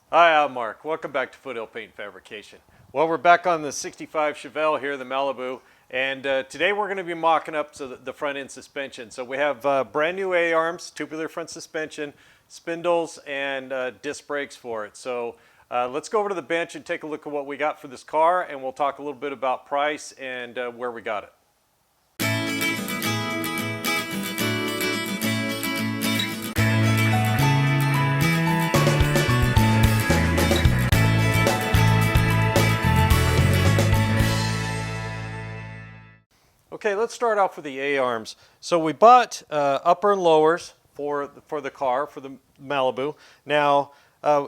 Hi, I'm Mark. Welcome back to Foothill Paint Fabrication. Well, we're back on the 65 Chevelle here, the Malibu, and today we're going to be mocking up the front end suspension. So we have brand new A-arms, tubular front suspension, spindles, and disc brakes for it. So let's go over to the bench and take a look at what we got for this car, and we'll talk a little bit about price and where we got it. Okay, let's start off with the A-arms. So we bought upper and lowers for the car, for the Malibu. Now,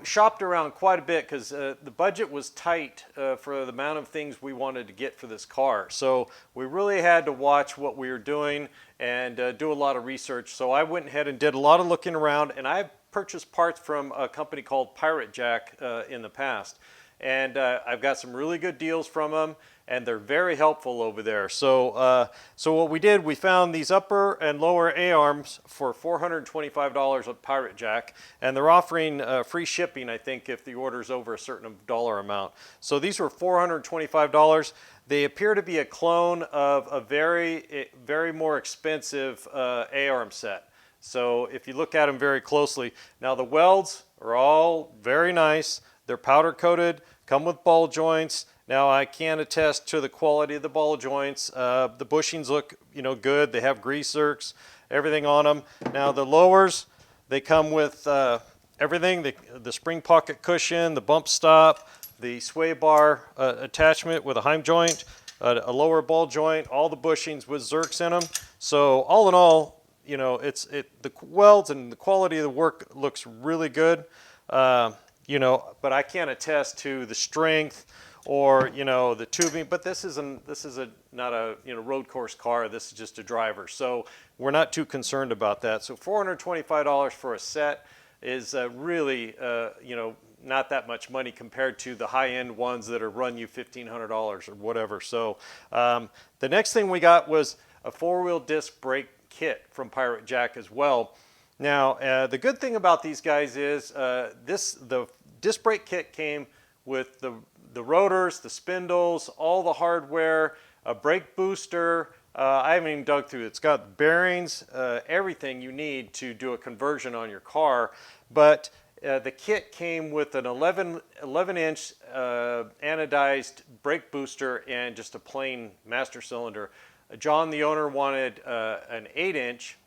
shopped around quite a bit because the budget was tight for the amount of things we wanted to get for this car. So we really had to watch what we were doing and do a lot of research. So I went ahead and did a lot of looking around, and I purchased parts from a company called Pirate Jack in the past. And I've got some really good deals from them, and they're very helpful over there. So, so what we did, we found these upper and lower A-arms for $425 at Pirate Jack, and they're offering free shipping, I think, if the order's over a certain dollar amount. So these were $425. They appear to be a clone of a very more expensive A-arm set. So if you look at them very closely, now the welds are all very nice. They're powder coated, come with ball joints. Now I can attest to the quality of the ball joints. The bushings look, good. They have grease zerks, everything on them. Now the lowers, they come with everything: the spring pocket cushion, the bump stop, the sway bar attachment with a heim joint, a lower ball joint, all the bushings with zerks in them. So all in all, the welds and the quality of the work looks really good. But I can't attest to the strength or the tubing. But this is not a road course car. This is just a driver, so we're not too concerned about that. So $425 for a set is really not that much money compared to the high-end ones that are run you $1,500 or whatever. So the next thing we got was a four-wheel disc brake kit from Pirate Jack as well. Now, the good thing about these guys is the disc brake kit came with the rotors, the spindles, all the hardware, a brake booster. I haven't even dug through it. It's got bearings, everything you need to do a conversion on your car. But the kit came with an 11-inch anodized brake booster and just a plain master cylinder. John, the owner, wanted an 8-inch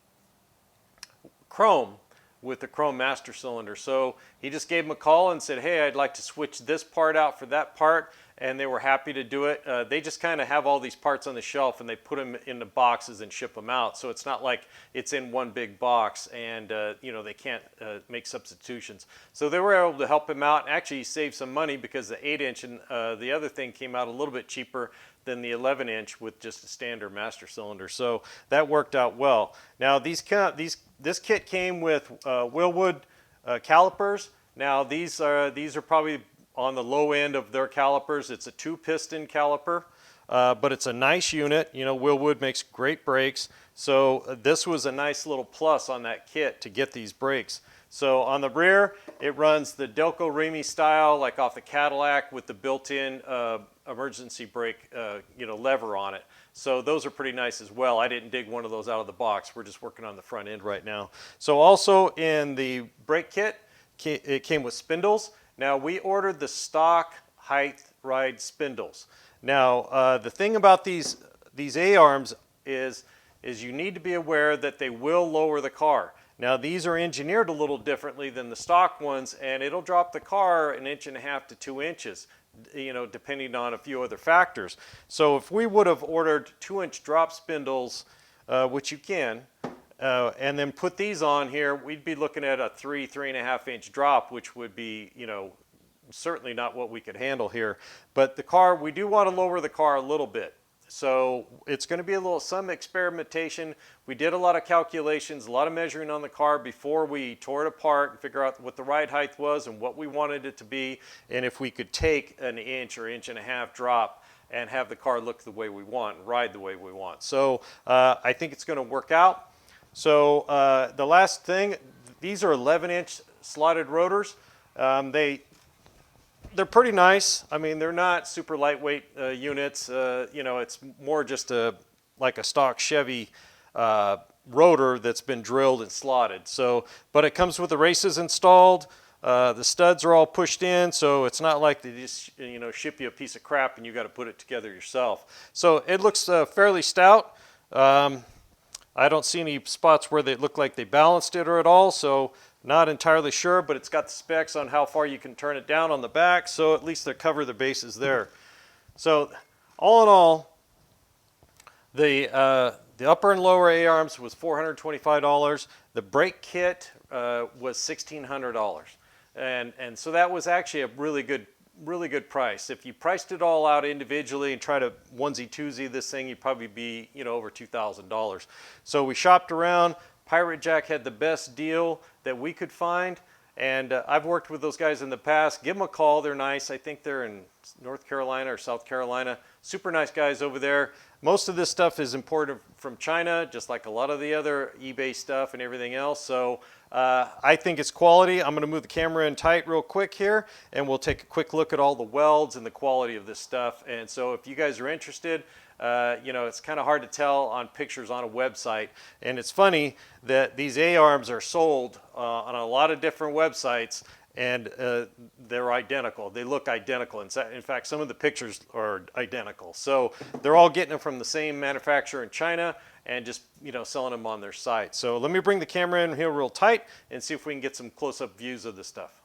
chrome with the chrome master cylinder. So he just gave him a call and said, hey, I'd like to switch this part out for that part, and they were happy to do it. They just kind of have all these parts on the shelf and they put them in the boxes and ship them out. So it's not like it's in one big box and they can't make substitutions. So they were able to help him out. Actually, he saved some money because the 8-inch and the other thing came out a little bit cheaper than the 11-inch with just a standard master cylinder. So that worked out well. Now this kit came with Willwood calipers. Now these are probably on the low end of their calipers. It's a 2-piston caliper, but it's a nice unit. Willwood makes great brakes. So this was a nice little plus on that kit to get these brakes. So on the rear, it runs the Delco Remy style, like off the Cadillac, with the built-in emergency brake lever on it. So those are pretty nice as well. I didn't dig one of those out of the box. We're just working on the front end right now. So also in the brake kit, it came with spindles. Now we ordered the stock height ride spindles. Now the thing about these A-arms is you need to be aware that they will lower the car. Now these are engineered a little differently than the stock ones, and it'll drop the car 1.5 to 2 inches, depending on a few other factors. So if we would have ordered 2-inch drop spindles, which you can, and then put these on here, we'd be looking at a 3.5 inch drop, which would be, certainly not what we could handle here. But the car, we do want to lower the car a little bit. So it's going to be some experimentation. We did a lot of calculations, a lot of measuring on the car before we tore it apart and figure out what the ride height was and what we wanted it to be, and if we could take an 1 or 1.5 inch drop and have the car look the way we want and ride the way we want. So I think it's going to work out. So the last thing, these are 11-inch slotted rotors. They they're pretty nice. I mean, they're not super lightweight units. You know, it's more just like a stock Chevy rotor that's been drilled and slotted. So, but it comes with the races installed. The studs are all pushed in, so it's not like they just ship you a piece of crap and you got to put it together yourself. So it looks fairly stout. I don't see any spots where they look like they balanced it or at all, so not entirely sure, but it's got the specs on how far you can turn it down on the back, so at least they cover the bases there. So all in all, the upper and lower A-arms was $425. The brake kit was $1,600. And so that was actually a really good price. If you priced it all out individually and try to onesie-twosie this thing, you'd probably be over $2,000. So we shopped around. Pirate Jack had the best deal that we could find, and I've worked with those guys in the past. Give them a call. They're nice. I think they're in North Carolina or South Carolina. Super nice guys over there. Most of this stuff is imported from China, just like a lot of the other eBay stuff and everything else. So I think it's quality. I'm going to move the camera in tight real quick here, and we'll take a quick look at all the welds and the quality of this stuff. And so if you guys are interested, it's kind of hard to tell on pictures on a website. And it's funny that these A-arms are sold on a lot of different websites, and they're identical. They look identical. In fact, some of the pictures are identical. So they're all getting them from the same manufacturer in China and just selling them on their site. So let me bring the camera in here real tight and see if we can get some close-up views of this stuff.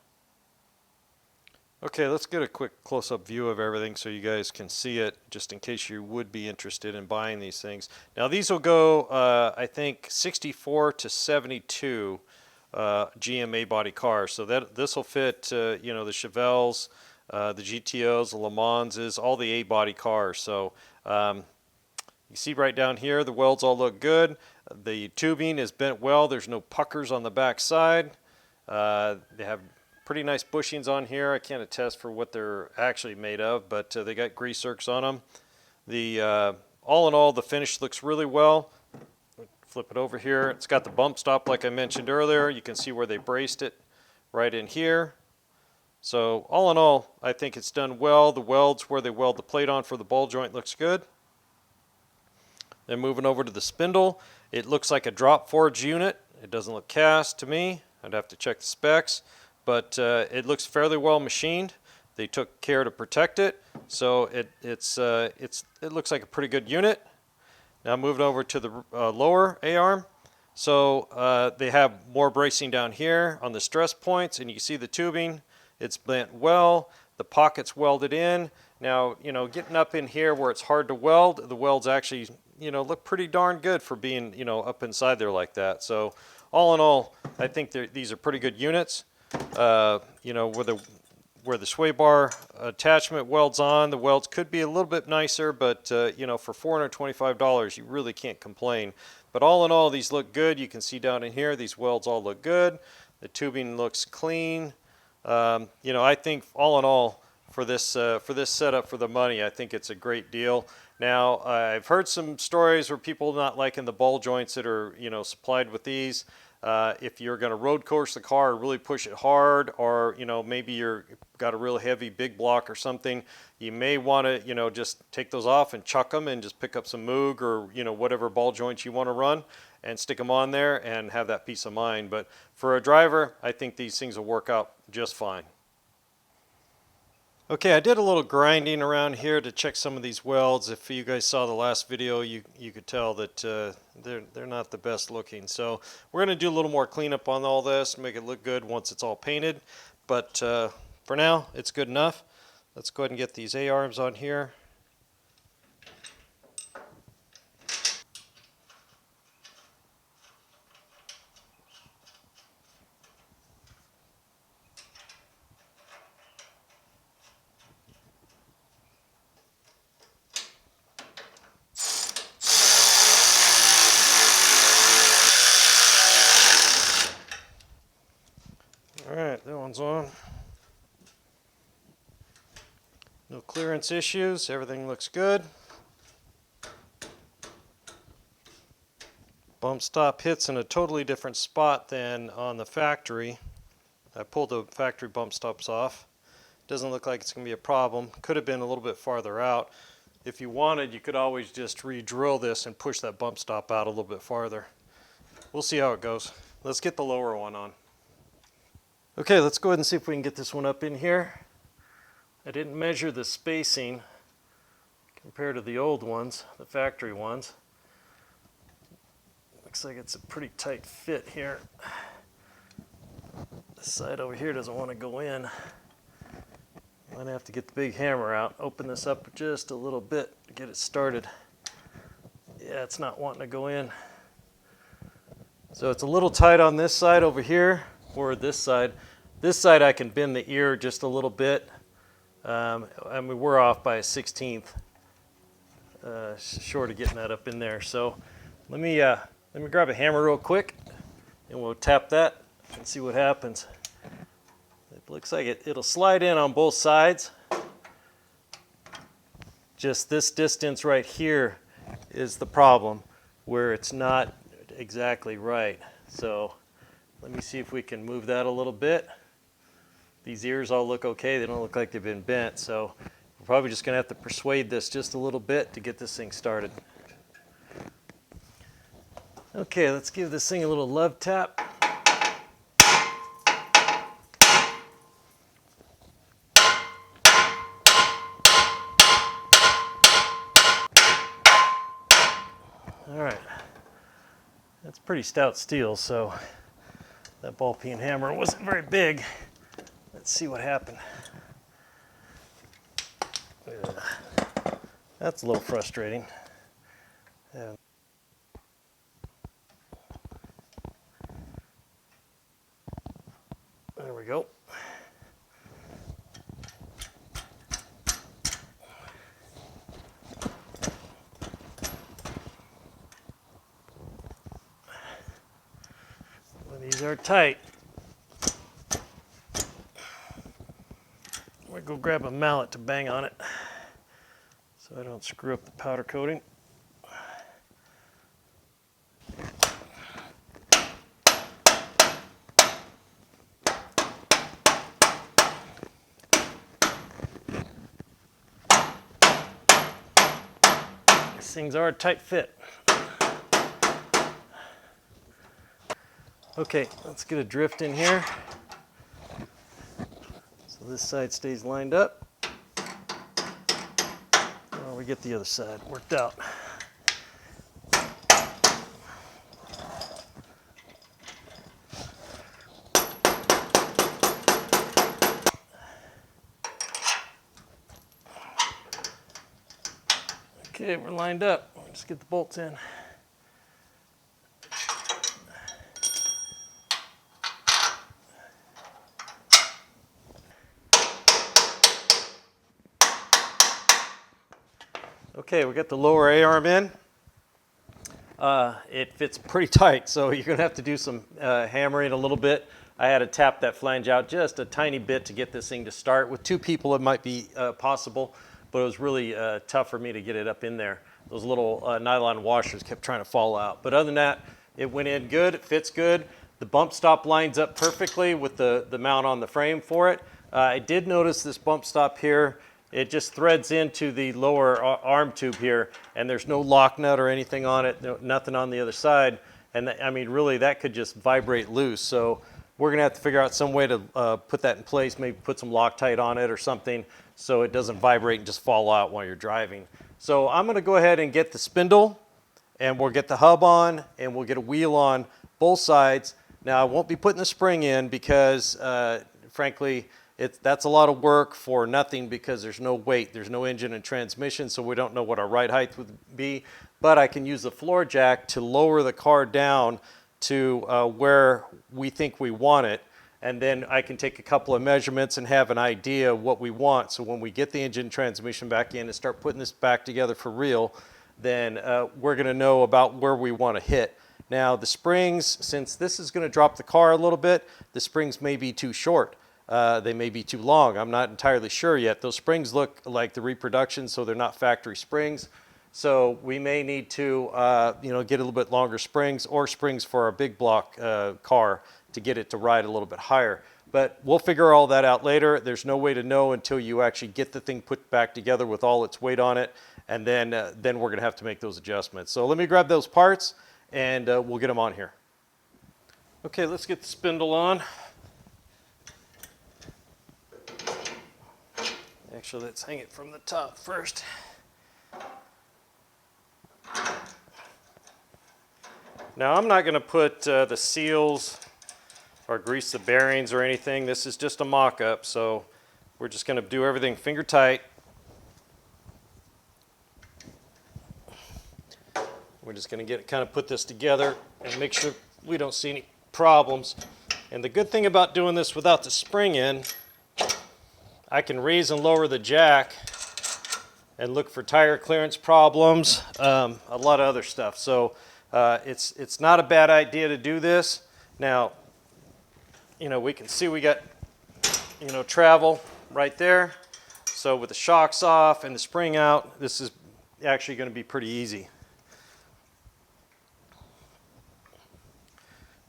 Okay, let's get a quick close-up view of everything so you guys can see it, just in case you would be interested in buying these things. Now these will go, I think, 64 to 72 GMA body cars. So this will fit, the Chevelles, the GTOs, the Le Manses, all the A-body cars. So you see right down here, the welds all look good. The tubing is bent well. There's no puckers on the back side. They have pretty nice bushings on here. I can't attest for what they're actually made of, but they got grease zerks on them. All in all, the finish looks really well. Flip it over here. It's got the bump stop like I mentioned earlier. You can see where they braced it right in here. So all in all, I think it's done well. The welds where they weld the plate on for the ball joint looks good. Then moving over to the spindle, it looks like a drop forge unit. It doesn't look cast to me. I'd have to check the specs, but it looks fairly well machined. They took care to protect it, so it looks like a pretty good unit. Now moving over to the lower A-arm. So they have more bracing down here on the stress points, and you can see the tubing. It's bent well. The pocket's welded in. Now, getting up in here where it's hard to weld, the welds actually, look pretty darn good for being, up inside there like that. So all in all, I think these are pretty good units. Where the sway bar attachment welds on, the welds could be a little bit nicer, but for $425, you really can't complain. But all in all, these look good. You can see down in here, these welds all look good. The tubing looks clean. I think all in all, for this setup for the money, I think it's a great deal. Now, I've heard some stories where people not liking the ball joints that are supplied with these. If you're going to road course the car or really push it hard, or maybe you're got a real heavy big block or something, you may want to just take those off and chuck them and just pick up some Moog or whatever ball joints you want to run and stick them on there and have that peace of mind. But for a driver, I think these things will work out just fine. Okay, I did a little grinding around here to check some of these welds. If you guys saw the last video, you could tell that they're not the best looking. So we're going to do a little more cleanup on all this, make it look good once it's all painted. But for now, it's good enough. Let's go ahead and get these A-arms on here. Alright, that one's on. No clearance issues, everything looks good. Bump stop hits in a totally different spot than on the factory. I pulled the factory bump stops off. Doesn't look like it's going to be a problem. Could have been a little bit farther out. If you wanted, you could always just re-drill this and push that bump stop out a little bit farther. We'll see how it goes. Let's get the lower one on. Okay, let's go ahead and see if we can get this one up in here. I didn't measure the spacing compared to the old ones, the factory ones. Looks like it's a pretty tight fit here. This side over here doesn't want to go in. I'm gonna have to get the big hammer out, open this up just a little bit to get it started. Yeah, it's not wanting to go in. So it's a little tight on this side over here, or this side. This side I can bend the ear just a little bit. I mean, we're off by a 1/16 short of getting that up in there. So let me grab a hammer real quick, and we'll tap that and see what happens. It looks like it'll slide in on both sides. Just this distance right here is the problem, where it's not exactly right. So let me see if we can move that a little bit. These ears all look okay. They don't look like they've been bent. So we're probably just going to have to persuade this just a little bit to get this thing started. Okay, let's give this thing a little love tap. All right, that's pretty stout steel, so that ball peen hammer wasn't very big. Let's see what happened. That's a little frustrating. There we go. These are tight. I'm going to go grab a mallet to bang on it so I don't screw up the powder coating. These things are a tight fit. Okay, let's get a drift in here. So this side stays lined up. While we get the other side worked out. Okay, we're lined up. Let's get the bolts in. Okay, we got the lower A-arm in. It fits pretty tight, so you're going to have to do some hammering a little bit. I had to tap that flange out just a tiny bit to get this thing to start. With two people, it might be possible, but it was really tough for me to get it up in there. Those little nylon washers kept trying to fall out. But other than that, it went in good. It fits good. The bump stop lines up perfectly with the mount on the frame for it. I did notice this bump stop here. It just threads into the lower arm tube here, and there's no lock nut or anything on it, nothing on the other side. And I mean, really, that could just vibrate loose. So we're going to have to figure out some way to put that in place, maybe put some Loctite on it or something so it doesn't vibrate and just fall out while you're driving. So I'm going to go ahead and get the spindle, and we'll get the hub on, and we'll get a wheel on both sides. Now, I won't be putting the spring in because, frankly, that's a lot of work for nothing because there's no weight, there's no engine and transmission, so we don't know what our ride height would be. But I can use the floor jack to lower the car down to where we think we want it, and then I can take a couple of measurements and have an idea of what we want. So when we get the engine and transmission back in and start putting this back together for real, then we're going to know about where we want to hit. Now the springs, since this is going to drop the car a little bit, the springs may be too short. They may be too long. I'm not entirely sure yet. Those springs look like the reproduction, so they're not factory springs. So we may need to get a little bit longer springs or springs for our big block car to get it to ride a little bit higher. But we'll figure all that out later. There's no way to know until you actually get the thing put back together with all its weight on it, and then we're going to have to make those adjustments. So let me grab those parts, and we'll get them on here. Okay, let's get the spindle on. Actually, let's hang it from the top first. Now, I'm not going to put the seals or grease the bearings or anything. This is just a mock-up, so we're just going to do everything finger tight. We're just going to kind of put this together and make sure we don't see any problems. And the good thing about doing this without the spring in, I can raise and lower the jack and look for tire clearance problems, a lot of other stuff. So it's not a bad idea to do this. Now, we can see we got, travel right there. So with the shocks off and the spring out, this is actually going to be pretty easy.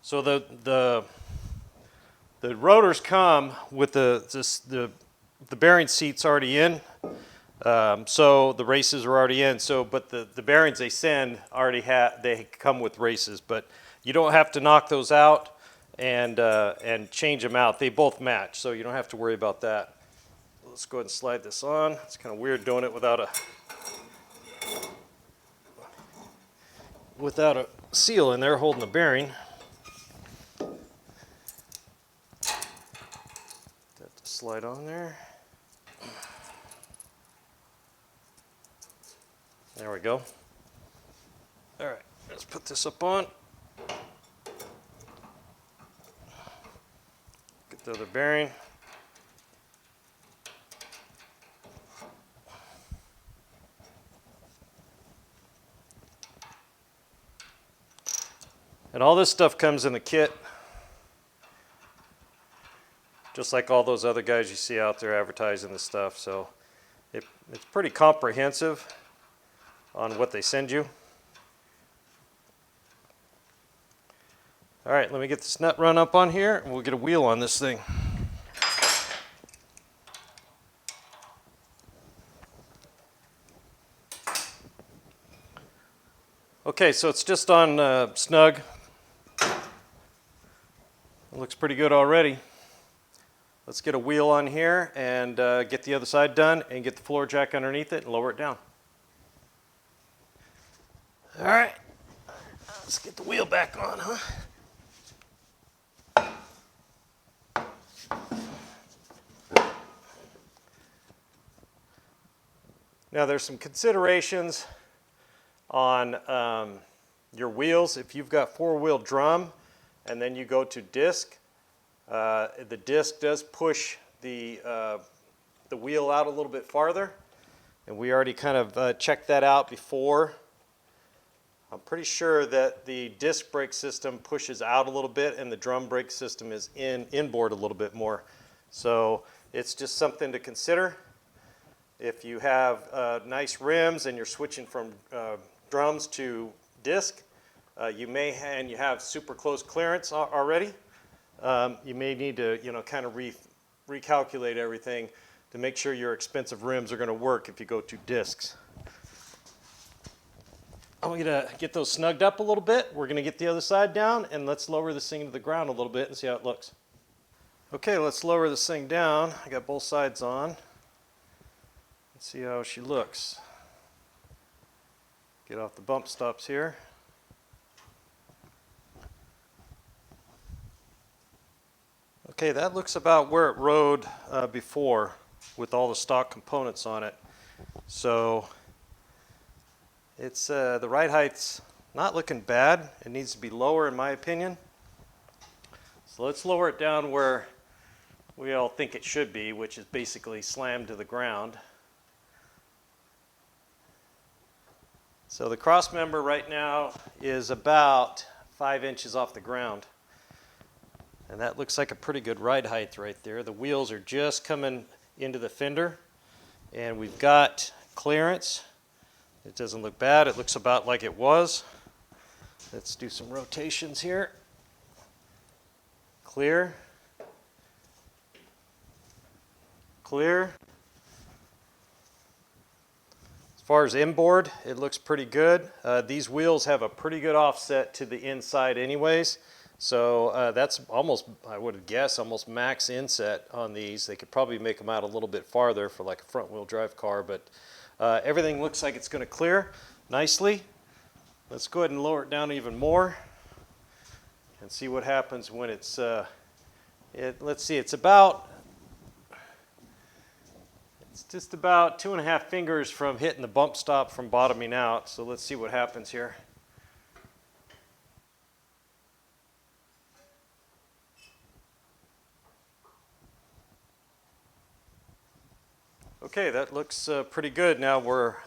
So the rotors come with the bearing seats already in. So the races are already in. So, but the bearings they send they come with races, but you don't have to knock those out and change them out. They both match, so you don't have to worry about that. Let's go ahead and slide this on. It's kind of weird doing it without a seal in there holding the bearing. That to slide on there. There we go. All right, let's put this up on. Get the other bearing. And all this stuff comes in the kit, just like all those other guys you see out there advertising this stuff. So it's pretty comprehensive on what they send you. All right, let me get this nut run up on here and we'll get a wheel on this thing. Okay, so it's just on snug. It looks pretty good already. Let's get a wheel on here and get the other side done and get the floor jack underneath it and lower it down. All right, let's get the wheel back on, huh? Now there's some considerations on your wheels. If you've got four-wheel drum and then you go to disc, the disc does push the wheel out a little bit farther, and we already kind of checked that out before. I'm pretty sure that the disc brake system pushes out a little bit and the drum brake system is inboard a little bit more. So it's just something to consider. If you have nice rims and you're switching from drums to disc, you have super close clearance already. You may need to kind of recalculate everything to make sure your expensive rims are going to work if you go to discs. I'm going to get those snugged up a little bit. We're going to get the other side down, and let's lower this thing to the ground a little bit and see how it looks. Okay, let's lower this thing down. I got both sides on. Let's see how she looks. Get off the bump stops here. Okay, that looks about where it rode before with all the stock components on it. So it's the ride height's not looking bad. It needs to be lower in my opinion. So let's lower it down where we all think it should be, which is basically slammed to the ground. So the cross member right now is about 5 inches off the ground. And that looks like a pretty good ride height right there. The wheels are just coming into the fender. And we've got clearance. It doesn't look bad. It looks about like it was. Let's do some rotations here. Clear. clear. As far as inboard, it looks pretty good. These wheels have a pretty good offset to the inside anyways. So that's almost, I would guess, almost max inset on these. They could probably make them out a little bit farther for like a front wheel drive car, but everything looks like it's going to clear nicely. Let's go ahead and lower it down even more and see what happens when it's, let's see, it's just about 2.5 fingers from hitting the bump stop from bottoming out. So let's see what happens here. Okay, that looks pretty good. Now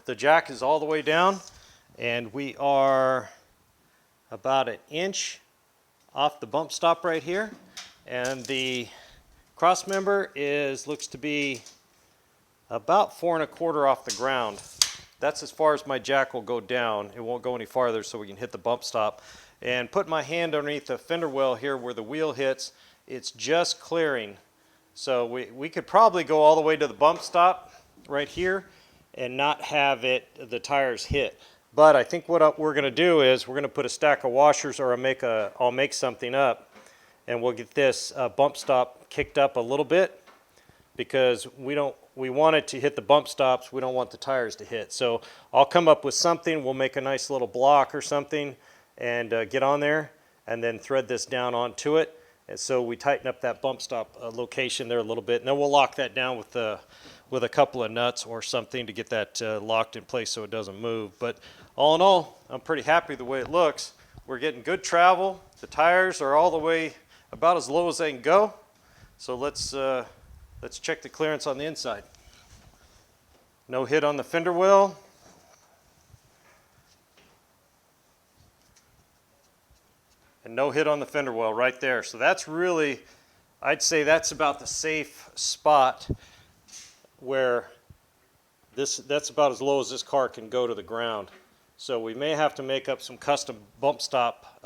the jack is all the way down, and we are about 1 inch off the bump stop right here, and the cross member looks to be about 4 1/4 off the ground. That's as far as my jack will go down. It won't go any farther, so we can hit the bump stop. And put my hand underneath the fender well here where the wheel hits, it's just clearing. So we could probably go all the way to the bump stop right here and not have the tires hit. But I think what we're going to do is we're going to put a stack of washers, or I'll make something up, and we'll get this bump stop kicked up a little bit, because we want it to hit the bump stops. We don't want the tires to hit. So I'll come up with something. We'll make a nice little block or something and get on there, and then thread this down onto it. And so we tighten up that bump stop location there a little bit, and then we'll lock that down with a couple of nuts or something to get that locked in place so it doesn't move. But all in all, I'm pretty happy the way it looks. We're getting good travel. The tires are all the way about as low as they can go. So let's check the clearance on the inside. No hit on the fender well. And no hit on the fender well right there. So that's really, I'd say that's about the safe spot where that's about as low as this car can go to the ground. So we may have to make up some custom bump stop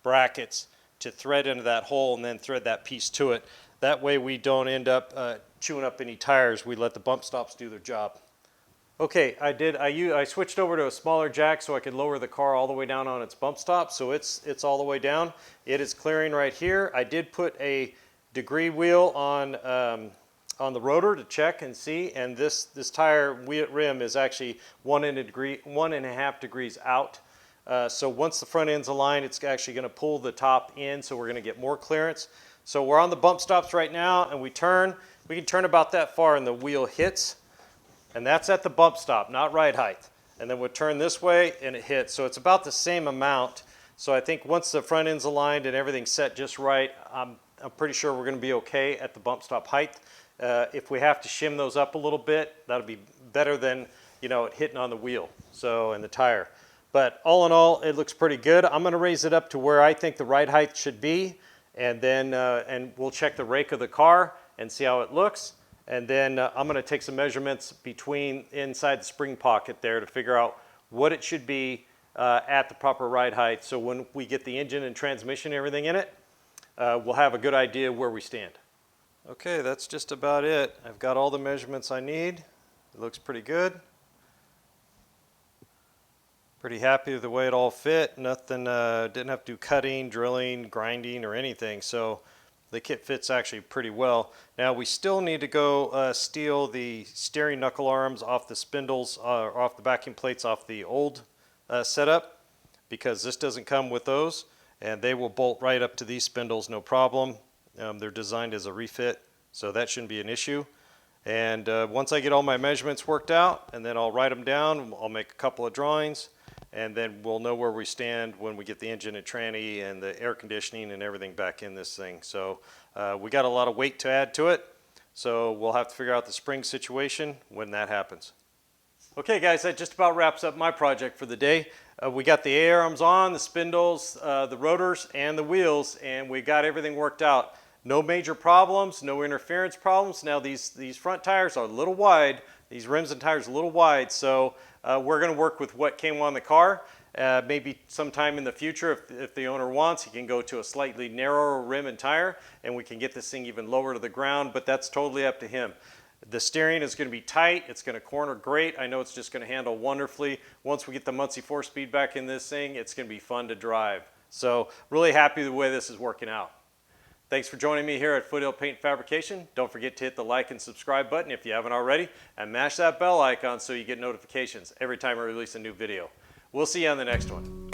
brackets to thread into that hole and then thread that piece to it. That way we don't end up chewing up any tires. We let the bump stops do their job. Okay, I switched over to a smaller jack so I could lower the car all the way down on its bump stop. So it's all the way down. It is clearing right here. I did put a degree wheel on the rotor to check and see, and this tire rim is actually 1.5 degrees out. So once the front end's aligned, it's actually going to pull the top in, so we're going to get more clearance. So we're on the bump stops right now, and we can turn about that far and the wheel hits. And that's at the bump stop, not ride height. And then we'll turn this way and it hits. So it's about the same amount. So I think once the front end's aligned and everything's set just right, I'm pretty sure we're going to be okay at the bump stop height. If we have to shim those up a little bit, that'll be better than it hitting on the wheel and the tire. But all in all, it looks pretty good. I'm going to raise it up to where I think the ride height should be, and then we'll check the rake of the car and see how it looks. And then I'm going to take some measurements inside the spring pocket there to figure out what it should be at the proper ride height. So when we get the engine and transmission and everything in it, we'll have a good idea where we stand. Okay, that's just about it. I've got all the measurements I need. It looks pretty good. Pretty happy with the way it all fit. Nothing, didn't have to do cutting, drilling, grinding, or anything. So the kit fits actually pretty well. Now we still need to go steal the steering knuckle arms off the spindles, or off the backing plates off the old setup, because this doesn't come with those, and they will bolt right up to these spindles, no problem. They're designed as a refit, so that shouldn't be an issue. And once I get all my measurements worked out, and then I'll write them down, I'll make a couple of drawings, and then we'll know where we stand when we get the engine and tranny and the air conditioning and everything back in this thing. So we got a lot of weight to add to it, so we'll have to figure out the spring situation when that happens. Okay guys, that just about wraps up my project for the day. We got the A-arms on, the spindles, the rotors, and the wheels, and we got everything worked out. No major problems, no interference problems. Now these front tires are a little wide, these rims and tires are a little wide, so we're going to work with what came on the car, Maybe sometime in the future, if the owner wants, he can go to a slightly narrower rim and tire, and we can get this thing even lower to the ground, but that's totally up to him. The steering is going to be tight. It's going to corner great. I know it's just going to handle wonderfully. Once we get the Muncie 4-speed back in this thing, it's going to be fun to drive. So really happy the way this is working out. Thanks for joining me here at Foothill Paint Fabrication. Don't forget to hit the like and subscribe button if you haven't already, and mash that bell icon so you get notifications every time I release a new video. We'll see you on the next one.